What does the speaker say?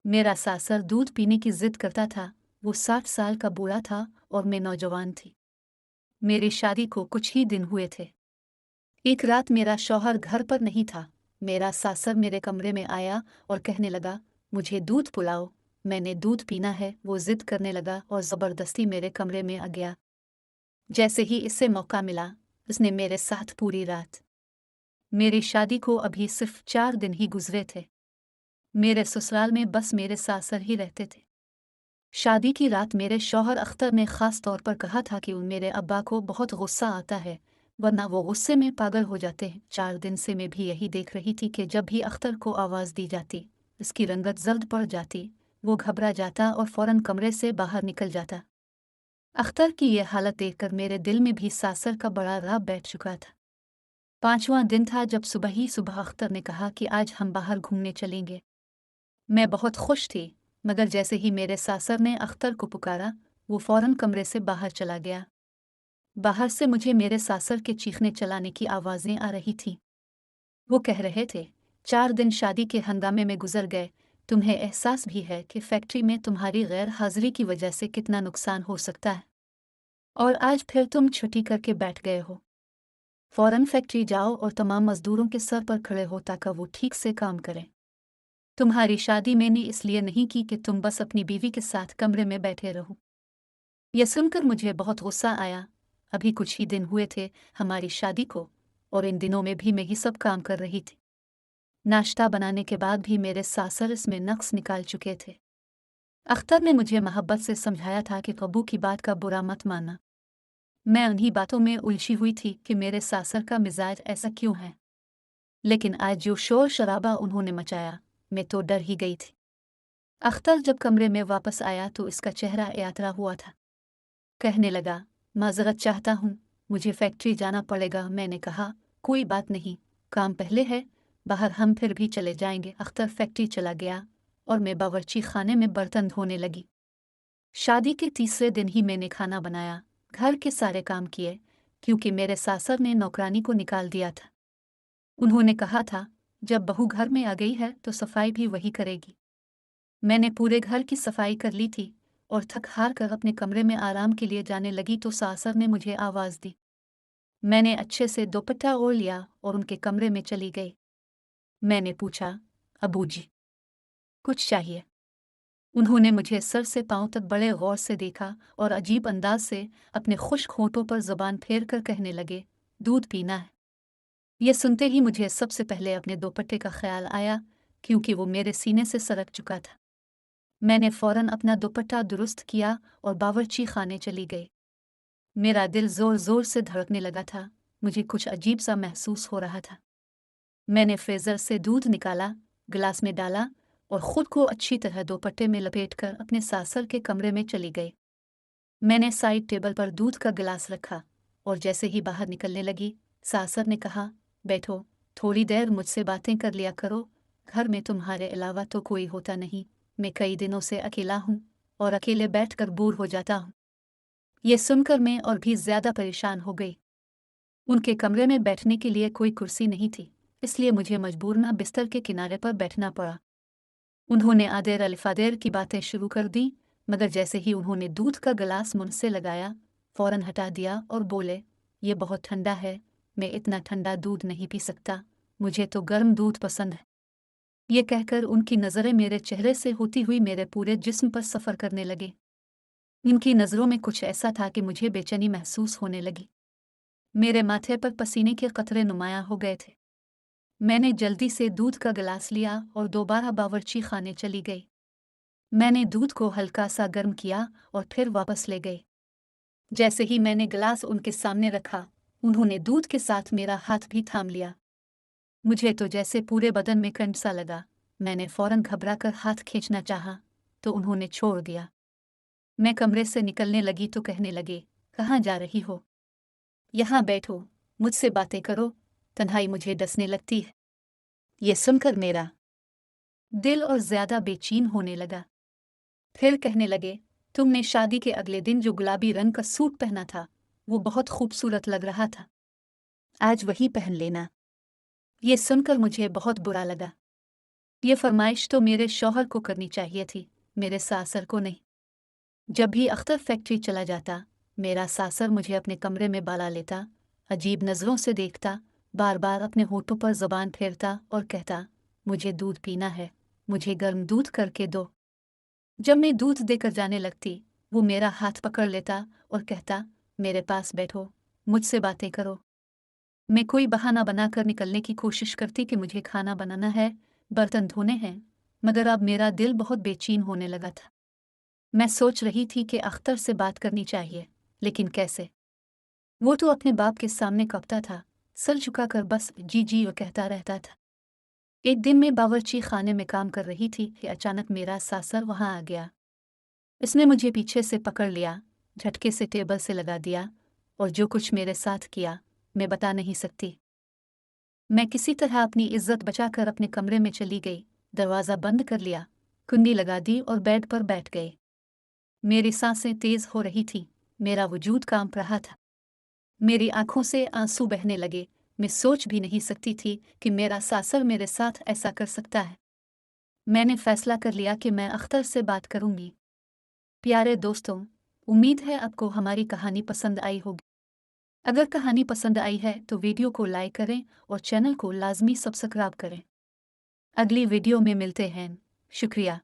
मेरा सासर दूध पीने की जिद करता था। वो 60 साल का बूढ़ा था और मैं नौजवान थी। मेरी शादी को कुछ ही दिन हुए थे। एक रात मेरा शौहर घर पर नहीं था। मेरा सासर मेरे कमरे में आया और कहने लगा, मुझे दूध पिलाओ, मैंने दूध पीना है। वो जिद करने लगा और ज़बरदस्ती मेरे कमरे में आ गया। जैसे ही इससे मौका मिला, उसने मेरे साथ पूरी रात। मेरी शादी को अभी सिर्फ 4 दिन ही गुजरे थे। मेरे ससुराल में बस मेरे सासर ही रहते थे। शादी की रात मेरे शौहर अख्तर ने ख़ास तौर पर कहा था कि मेरे अब्बा को बहुत गुस्सा आता है, वरना वो गुस्से में पागल हो जाते हैं। 4 दिन से मैं भी यही देख रही थी कि जब भी अख्तर को आवाज़ दी जाती, उसकी रंगत जल्द पड़ जाती। वो घबरा जाता और फौरन कमरे से बाहर निकल जाता। अख्तर की ये हालत देखकर मेरे दिल में भी सासर का बड़ा राग बैठ चुका था। 5वां दिन था जब सुबह ही सुबह अख्तर ने कहा कि आज हम बाहर घूमने चलेंगे। मैं बहुत खुश थी, मगर जैसे ही मेरे सासर ने अख्तर को पुकारा, वो फौरन कमरे से बाहर चला गया। बाहर से मुझे मेरे सासर के चीखने चलाने की आवाज़ें आ रही थीं। वो कह रहे थे, 4 दिन शादी के हंगामे में गुजर गए, तुम्हें एहसास भी है कि फैक्ट्री में तुम्हारी गैर हाजिरी की वजह से कितना नुकसान हो सकता है? और आज फिर तुम छुट्टी करके बैठ गए हो। फौरन फैक्ट्री जाओ और तमाम मजदूरों के सर पर खड़े हो ताकि वो ठीक से काम करें। तुम्हारी शादी मैंने इसलिए नहीं की कि तुम बस अपनी बीवी के साथ कमरे में बैठे रहो। यह सुनकर मुझे बहुत गुस्सा आया। अभी कुछ ही दिन हुए थे हमारी शादी को, और इन दिनों में भी मैं ही सब काम कर रही थी। नाश्ता बनाने के बाद भी मेरे सासर इसमें नक्स निकाल चुके थे। अख्तर ने मुझे मोहब्बत से समझाया था कि कबू की बात का बुरा मत मानना। मैं उन्हीं बातों में उलझी हुई थी कि मेरे सासर का मिजाज ऐसा क्यों है। लेकिन आज जो शोर शराबा उन्होंने मचाया, मैं तो डर ही गई थी। अख्तर जब कमरे में वापस आया तो इसका चेहरा यात्रा हुआ था। कहने लगा, माजरत चाहता हूँ, मुझे फैक्ट्री जाना पड़ेगा। मैंने कहा, कोई बात नहीं, काम पहले है, बाहर हम फिर भी चले जाएंगे। अख्तर फैक्ट्री चला गया और मैं बावर्ची खाने में बर्तन धोने लगी। शादी के तीसरे दिन ही मैंने खाना बनाया, घर के सारे काम किए, क्योंकि मेरे सासर ने नौकरानी को निकाल दिया था। उन्होंने कहा था, जब बहू घर में आ गई है तो सफाई भी वही करेगी। मैंने पूरे घर की सफाई कर ली थी और थक हार कर अपने कमरे में आराम के लिए जाने लगी तो सासर ने मुझे आवाज़ दी। मैंने अच्छे से दोपट्टा ओढ़ लिया और उनके कमरे में चली गई। मैंने पूछा, अबू जी, कुछ चाहिए? उन्होंने मुझे सर से पांव तक बड़े गौर से देखा और अजीब अंदाज से अपने खुश्क होठों पर जबान फेर कर कहने लगे, दूध पीना है। ये सुनते ही मुझे सबसे पहले अपने दोपट्टे का ख्याल आया, क्योंकि वो मेरे सीने से सरक चुका था। मैंने फौरन अपना दुपट्टा दुरुस्त किया और बावर्ची खाने चली गई। मेरा दिल जोर जोर से धड़कने लगा था। मुझे कुछ अजीब सा महसूस हो रहा था। मैंने फ्रीजर से दूध निकाला, गिलास में डाला और खुद को अच्छी तरह दोपट्टे में लपेटकर अपने सासर के कमरे में चली गई। मैंने साइड टेबल पर दूध का गिलास रखा और जैसे ही बाहर निकलने लगी, सासर ने कहा, बैठो, थोड़ी देर मुझसे बातें कर लिया करो। घर में तुम्हारे अलावा तो कोई होता नहीं। मैं कई दिनों से अकेला हूँ और अकेले बैठकर बोर हो जाता हूँ। ये सुनकर मैं और भी ज्यादा परेशान हो गई। उनके कमरे में बैठने के लिए कोई कुर्सी नहीं थी, इसलिए मुझे मजबूरन बिस्तर के किनारे पर बैठना पड़ा। उन्होंने आधेर अलिफादेर की बातें शुरू कर दी, मगर जैसे ही उन्होंने दूध का गिलास मुंह से लगाया, फौरन हटा दिया और बोले, ये बहुत ठंडा है, मैं इतना ठंडा दूध नहीं पी सकता, मुझे तो गर्म दूध पसंद है। ये कहकर उनकी नज़रें मेरे चेहरे से होती हुई मेरे पूरे जिस्म पर सफ़र करने लगे। उनकी नज़रों में कुछ ऐसा था कि मुझे बेचैनी महसूस होने लगी। मेरे माथे पर पसीने के कतरे नुमायां हो गए थे। मैंने जल्दी से दूध का गिलास लिया और दोबारा बावर्ची खाने चली गई। मैंने दूध को हल्का सा गर्म किया और फिर वापस ले गई। जैसे ही मैंने गिलास उनके सामने रखा, उन्होंने दूध के साथ मेरा हाथ भी थाम लिया। मुझे तो जैसे पूरे बदन में करंट सा लगा। मैंने फौरन घबरा कर हाथ खींचना चाहा, तो उन्होंने छोड़ दिया। मैं कमरे से निकलने लगी तो कहने लगे, कहाँ जा रही हो? यहाँ बैठो, मुझसे बातें करो, तन्हाई मुझे डसने लगती है। ये सुनकर मेरा दिल और ज्यादा बेचैन होने लगा। फिर कहने लगे, तुमने शादी के अगले दिन जो गुलाबी रंग का सूट पहना था, वो बहुत खूबसूरत लग रहा था। आज वही पहन लेना। ये सुनकर मुझे बहुत बुरा लगा। ये फरमाइश तो मेरे शौहर को करनी चाहिए थी, मेरे सासर को नहीं। जब भी अख्तर फैक्ट्री चला जाता, मेरा सासर मुझे अपने कमरे में बुला लेता, अजीब नज़रों से देखता, बार बार अपने होठों पर ज़बान फेरता और कहता, मुझे दूध पीना है, मुझे गर्म दूध करके दो। जब मैं दूध देकर जाने लगती, वो मेरा हाथ पकड़ लेता और कहता, मेरे पास बैठो, मुझसे बातें करो। मैं कोई बहाना बनाकर निकलने की कोशिश करती कि मुझे खाना बनाना है, बर्तन धोने हैं, मगर अब मेरा दिल बहुत बेचैन होने लगा था। मैं सोच रही थी कि अख्तर से बात करनी चाहिए, लेकिन कैसे? वो तो अपने बाप के सामने कँपता था, सर झुकाकर बस जी जी वो कहता रहता था। एक दिन मैं बावर्ची खाने में काम कर रही थी कि अचानक मेरा सासर वहाँ आ गया। इसने मुझे पीछे से पकड़ लिया, झटके से टेबल से लगा दिया, और जो कुछ मेरे साथ किया, मैं बता नहीं सकती। मैं किसी तरह अपनी इज्जत बचाकर अपने कमरे में चली गई, दरवाज़ा बंद कर लिया, कुंडी लगा दी और बेड पर बैठ गई। मेरी सांसें तेज हो रही थीं, मेरा वजूद कांप रहा था। मेरी आंखों से आंसू बहने लगे। मैं सोच भी नहीं सकती थी कि मेरा सासर मेरे साथ ऐसा कर सकता है। मैंने फैसला कर लिया कि मैं अख्तर से बात करूंगी। प्यारे दोस्तों, उम्मीद है आपको हमारी कहानी पसंद आई होगी। अगर कहानी पसंद आई है तो वीडियो को लाइक करें और चैनल को लाजमी सब्सक्राइब करें। अगली वीडियो में मिलते हैं। शुक्रिया।